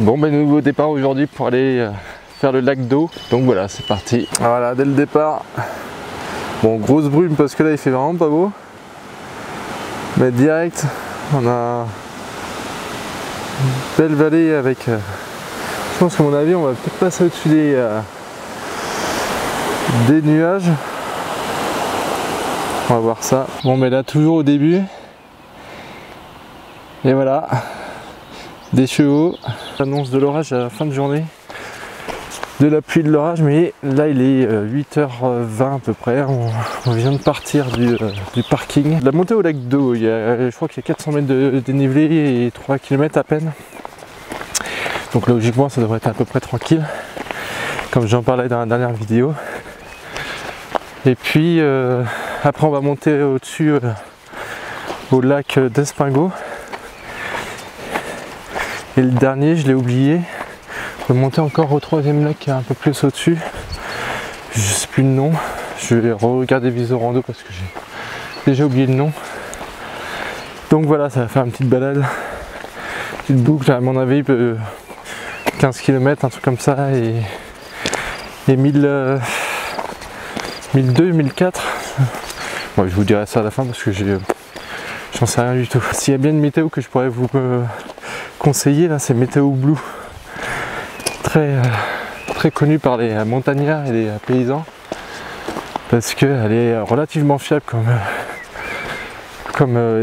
Bon ben nouveau départ aujourd'hui pour aller faire le lac d'eau. Donc voilà, c'est parti. Voilà, dès le départ. Bon, grosse brume parce que là il fait vraiment pas beau. Mais direct, on a une belle vallée avec... je pense qu'à mon avis on va peut-être passer au-dessus des nuages. On va voir ça. Bon mais là toujours au début. Et voilà. Des chevaux. Annonce de l'orage à la fin de journée. De la pluie, de l'orage, mais là il est 8h20 à peu près. On vient de partir du parking. La montée au lac d'eau, je crois qu'il y a 400 mètres de dénivelé et 3 km à peine. Donc logiquement ça devrait être à peu près tranquille, comme j'en parlais dans la dernière vidéo. Et puis après on va monter au-dessus au lac d'Espingo. Et le dernier, je l'ai oublié. On va monter encore au troisième lac qui est un peu plus au-dessus. Je sais plus le nom. Je vais regarder Visorando parce que j'ai déjà oublié le nom. Donc voilà, ça va faire une petite balade. Une petite boucle, à mon avis, 15 km, un truc comme ça. Et 1002, 1004. Bon, je vous dirai ça à la fin parce que j'en sais rien du tout. S'il y a bien une météo que je pourrais vous conseiller, là, c'est Météo Blue. Très connue par les montagnards et les paysans parce qu'elle est relativement fiable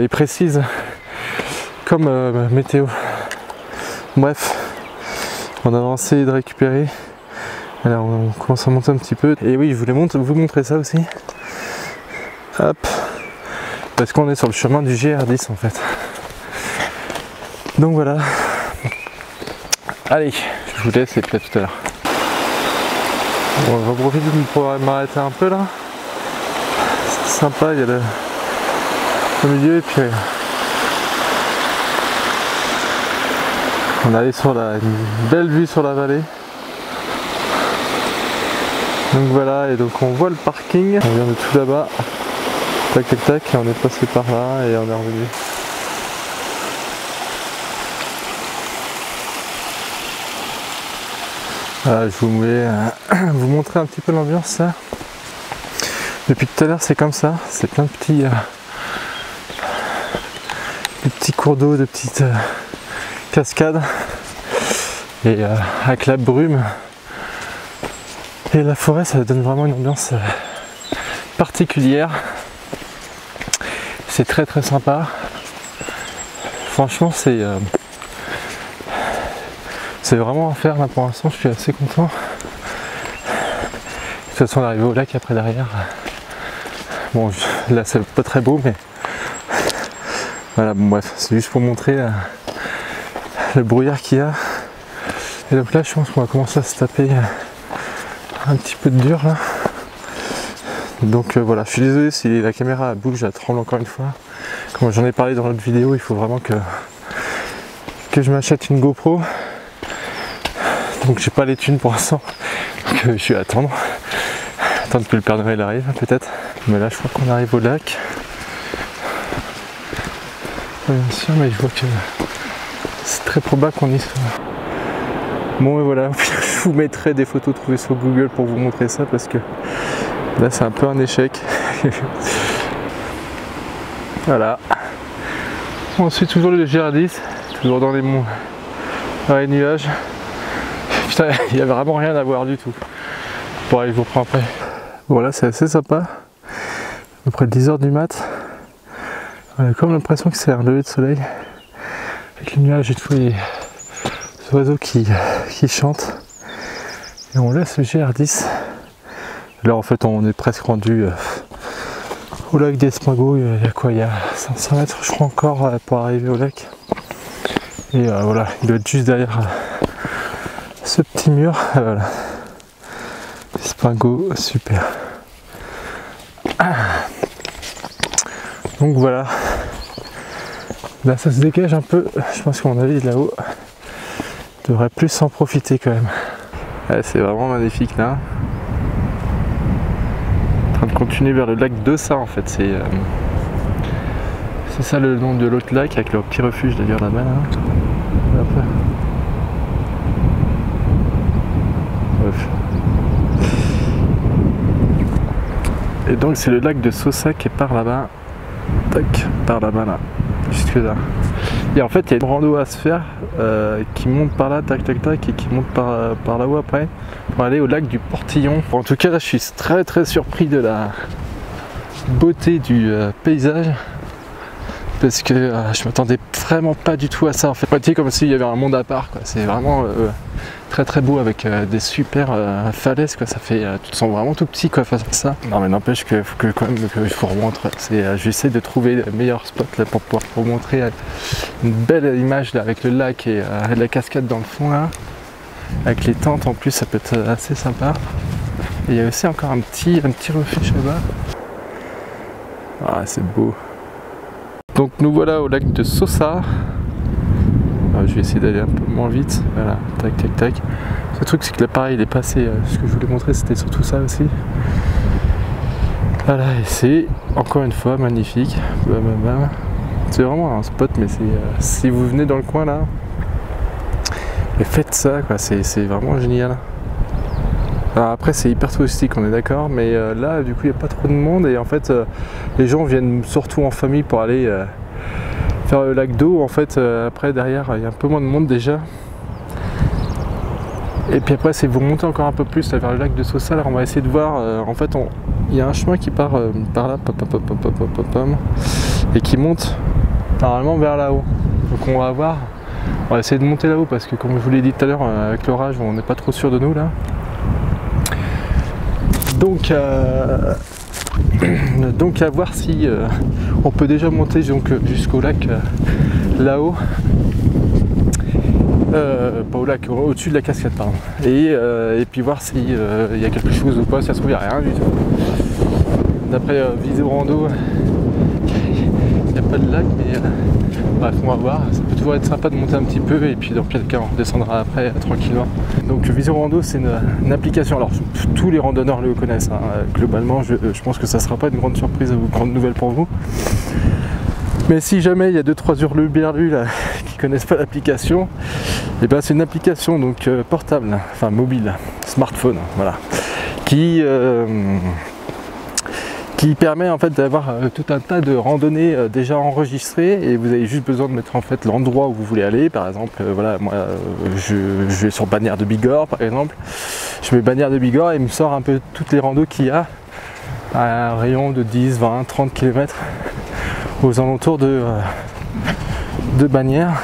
et précise comme météo. Bref, on a essayé de récupérer. Alors on commence à monter un petit peu. Et oui, je voulais vous montrer ça aussi. Hop, parce qu'on est sur le chemin du GR10 en fait. Donc voilà. Allez, je vous laisse et puis à tout à l'heure. Bon, on va profiter de pouvoir m'arrêter un peu là. C'est sympa, il y a le milieu et puis on est sur une belle vue sur la vallée. Donc voilà, et donc on voit le parking. On vient de tout là-bas. Tac tac tac, et on est passé par là et on est revenu. Voilà, je voulais vous montrer un petit peu l'ambiance là. Depuis tout à l'heure c'est comme ça, c'est plein de petits cours d'eau, de petites cascades. Et avec la brume et la forêt, ça donne vraiment une ambiance particulière. C'est très sympa. Franchement c'est vraiment à faire là pour l'instant, je suis assez content. De toute façon on est arrivé au lac après derrière. Bon là c'est pas très beau mais voilà, bon bref, c'est juste pour montrer le brouillard qu'il y a. Et donc là je pense qu'on va commencer à se taper un petit peu de dur là. Donc voilà, je suis désolé si la caméra bouge, elle tremble encore une fois. Comme j'en ai parlé dans l'autre vidéo, il faut vraiment que je m'achète une GoPro. Donc j'ai pas les thunes pour l'instant, donc je vais attendre que le Père Noël arrive peut-être. Mais là je crois qu'on arrive au lac. Pas bien sûr, mais je vois que c'est très probable qu'on y soit. Bon et voilà, je vous mettrai des photos trouvées sur Google pour vous montrer ça parce que là c'est un peu un échec. Voilà. On suit toujours le GR10, toujours dans les nuages. Putain, il n'y a vraiment rien à voir du tout. Bon allez, je vous reprends après. Bon là c'est assez sympa. À peu près 10h du mat. On a comme l'impression que c'est un lever de soleil. Avec les nuages et tous les oiseaux qui chantent. Et on laisse le GR10. Là en fait on est presque rendu au lac d'Espingo. Il y a quoi? Il y a 500 mètres je crois encore pour arriver au lac. Et voilà, il doit être juste derrière ce petit mur. Voilà. Espingo, super. Donc voilà. Là ça se dégage un peu. Je pense qu'à mon avis là-haut devrait plus en profiter quand même. Ouais, c'est vraiment magnifique là. En train de continuer vers le lac d'Ossa en fait. C'est ça le nom de l'autre lac avec leur petit refuge d'ailleurs là-bas. Là. Bref. Et donc c'est le lac de Sosa qui est par là-bas. Tac, par là-bas là. Jusque là. Et en fait il y a une rando à se faire qui monte par là, tac tac tac, et qui monte par là-haut après pour aller au lac du Portillon. En tout cas là je suis très surpris de la beauté du paysage. Parce que je m'attendais vraiment pas du tout à ça en fait. C'est comme s'il y avait un monde à part quoi. C'est vraiment très beau avec des super falaises quoi. Ça fait, tu te sens vraiment tout petit quoi face à ça. Non mais n'empêche que faut que quand même que je vous remontre. J'essaie de trouver le meilleur spot là pour pouvoir vous montrer une belle image là avec le lac et la cascade dans le fond là. Avec les tentes en plus ça peut être assez sympa. Et il y a aussi encore un petit refuge là-bas. Ah c'est beau. Donc nous voilà au lac de Sosa. Je vais essayer d'aller un peu moins vite. Voilà, tac tac tac. Le truc c'est que l'appareil il est passé. Ce que je voulais montrer c'était surtout ça aussi. Voilà, et c'est encore une fois magnifique. C'est vraiment un spot, mais si vous venez dans le coin là, et faites ça quoi, c'est vraiment génial. Alors après c'est hyper touristique, on est d'accord, mais là du coup il n'y a pas trop de monde et en fait les gens viennent surtout en famille pour aller faire le lac d'eau. En fait après derrière il y a un peu moins de monde déjà. Et puis après c'est vous montez encore un peu plus là, vers le lac de Sosa. Alors on va essayer de voir, en fait il y a un chemin qui part par là, et qui monte normalement vers là-haut. Donc on va essayer de monter là-haut parce que comme je vous l'ai dit tout à l'heure avec l'orage on n'est pas trop sûr de nous là. Donc à voir si on peut déjà monter jusqu'au lac là-haut. Pas au lac, au-dessus de la cascade pardon. Et puis voir s'il y a quelque chose ou pas. Si ça se trouve il n'y a rien du tout. D'après Visio Rando, il n'y a pas de lac, mais bref on va voir. Ça peut toujours être sympa de monter un petit peu et puis dans pire cas on redescendra après tranquillement. Donc Visio Rando c'est une application, alors tous les randonneurs le connaissent hein. Globalement je pense que ça ne sera pas une grande surprise ou une grande nouvelle pour vous. Mais si jamais il y a 2-3 hurluberlus là qui connaissent pas l'application, et ben c'est une application donc portable, enfin mobile, smartphone, voilà, qui permet en fait d'avoir tout un tas de randonnées déjà enregistrées et vous avez juste besoin de mettre en fait l'endroit où vous voulez aller. Par exemple, voilà, moi je vais sur Bagnères de Bigorre par exemple, je mets Bagnères de Bigorre et il me sort un peu toutes les randos qu'il y a à un rayon de 10, 20, 30 km aux alentours de Bagnères.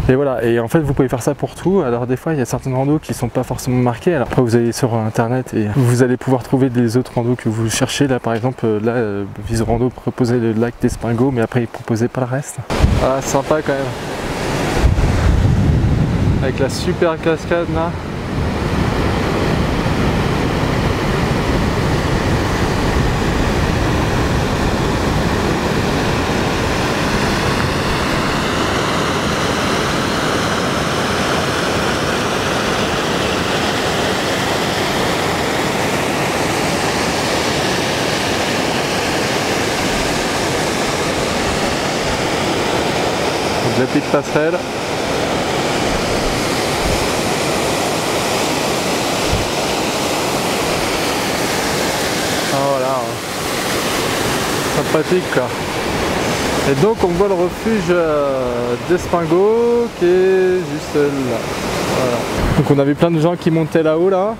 Et voilà, et en fait vous pouvez faire ça pour tout. Alors des fois il y a certaines randos qui sont pas forcément marquées. Alors après vous allez sur internet et vous allez pouvoir trouver des autres randos que vous cherchez. Là par exemple, Visio Rando proposait le lac d'Espingo, mais après il proposait pas le reste. Ah sympa quand même. Avec la super cascade là. La petite passerelle. Ah voilà, sympathique quoi. Et donc on voit le refuge d'Espingo qui est juste là. Voilà. Donc on avait plein de gens qui montaient là-haut là.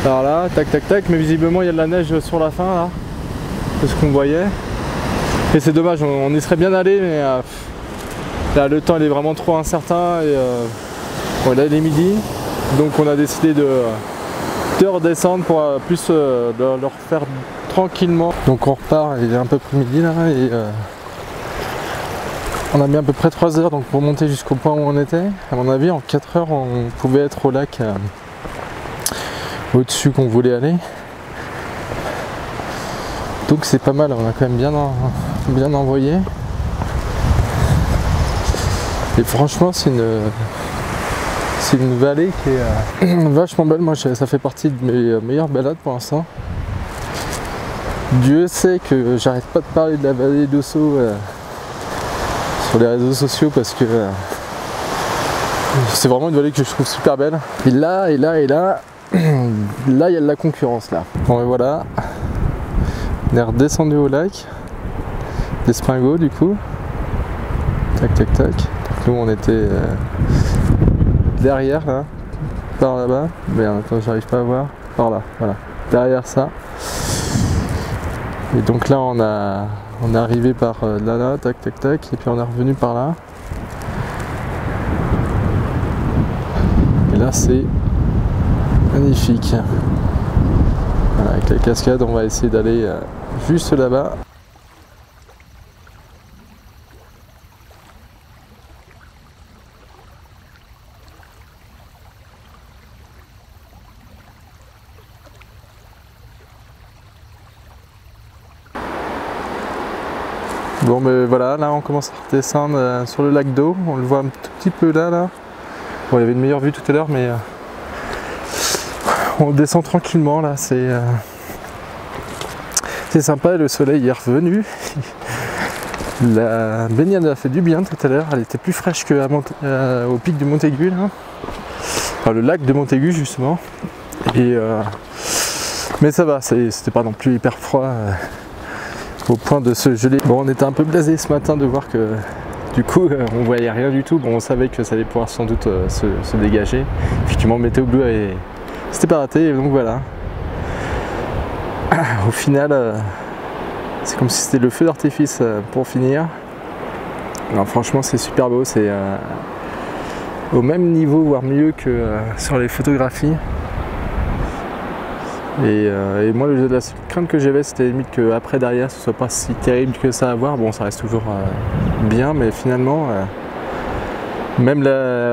Alors là, tac tac tac, mais visiblement il y a de la neige sur la fin là. C'est ce qu'on voyait. Et c'est dommage, on y serait bien allé mais là le temps il est vraiment trop incertain et bon, là il est midi, donc on a décidé de redescendre pour plus leur faire tranquillement. Donc on repart, il est un peu près midi là et on a mis à peu près 3 heures donc pour monter jusqu'au point où on était. À mon avis en 4 heures on pouvait être au lac au-dessus qu'on voulait aller. Donc c'est pas mal, on a quand même bien envoyé. Et franchement c'est une vallée qui est vachement belle. Moi ça fait partie de mes meilleures balades pour l'instant. Dieu sait que j'arrête pas de parler de la vallée d'Osso sur les réseaux sociaux parce que C'est vraiment une vallée que je trouve super belle. Et là, là, il y a de la concurrence là. Bon et voilà, on est redescendu au lac d'Espingo du coup. Tac tac tac. Donc, nous on était derrière là, par là-bas. Mais attends, j'arrive pas à voir. Par là, voilà. Derrière ça. Et donc là on est arrivé par là, tac tac tac, et puis on est revenu par là. Et là c'est magnifique. Voilà, avec la cascade on va essayer d'aller juste là-bas. Bon mais voilà, là on commence à redescendre sur le lac d'eau, on le voit un tout petit peu là. Bon, il y avait une meilleure vue tout à l'heure, mais on descend tranquillement là, c'est sympa, le soleil est revenu. La baignade a fait du bien tout à l'heure, elle était plus fraîche qu'au pic de Montaigu là. Enfin, le lac de Montaigu justement. Et mais ça va, c'était pas non plus hyper froid. Au point de se geler. Bon, on était un peu blasé ce matin de voir que du coup on voyait rien du tout. Bon, on savait que ça allait pouvoir sans doute se dégager. Effectivement, météo bleu et c'était pas raté, donc voilà. Au final, c'est comme si c'était le feu d'artifice pour finir. Non, franchement, c'est super beau, c'est au même niveau, voire mieux que sur les photographies. Et moi la seule crainte que j'avais, c'était limite qu'après derrière ce soit pas si terrible que ça à voir. Bon, ça reste toujours bien, mais finalement même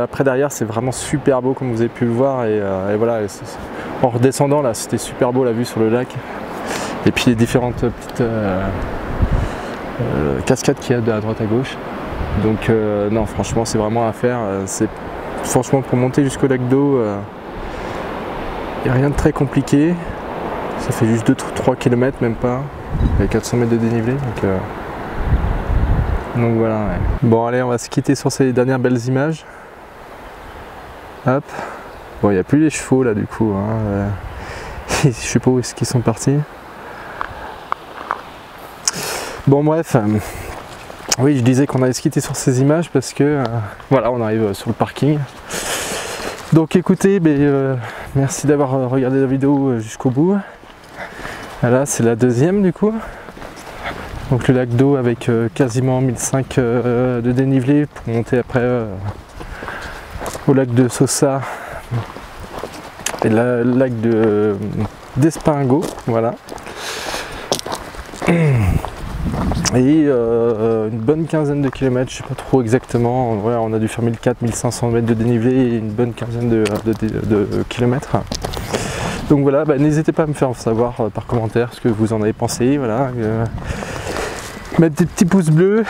après derrière c'est vraiment super beau comme vous avez pu le voir. Et voilà, en redescendant là c'était super beau la vue sur le lac. Et puis les différentes petites cascades qu'il y a à droite à gauche. Donc non, franchement c'est vraiment à faire. Franchement pour monter jusqu'au lac d'eau, il n'y a rien de très compliqué, ça fait juste 2-3 km, même pas, avec 400 mètres de dénivelé, donc voilà. Ouais. Bon allez, on va se quitter sur ces dernières belles images. Hop. Bon, il n'y a plus les chevaux là du coup, hein. Je sais pas où est-ce qu'ils sont partis. Bon bref, oui je disais qu'on allait se quitter sur ces images parce que voilà, on arrive sur le parking. Donc écoutez, merci d'avoir regardé la vidéo jusqu'au bout. Là c'est la deuxième du coup. Donc le lac d'eau avec quasiment 1500 de dénivelé pour monter après au lac de Sosa et le lac d'Espingo, voilà. Et une bonne quinzaine de kilomètres, je sais pas trop exactement, ouais, on a dû faire 1400-1500 mètres de dénivelé et une bonne quinzaine de kilomètres. Donc voilà, n'hésitez pas à me faire savoir par commentaire ce que vous en avez pensé, voilà. Mettre des petits pouces bleus,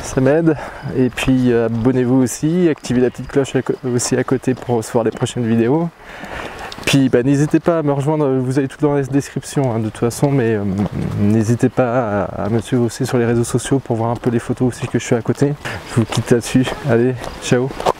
ça m'aide, et puis abonnez-vous aussi, activez la petite cloche aussi à côté pour recevoir les prochaines vidéos. Puis n'hésitez pas à me rejoindre, vous avez tout dans la description de toute façon, mais n'hésitez pas à me suivre aussi sur les réseaux sociaux pour voir un peu les photos aussi que je fais à côté. Je vous quitte là-dessus, allez, ciao.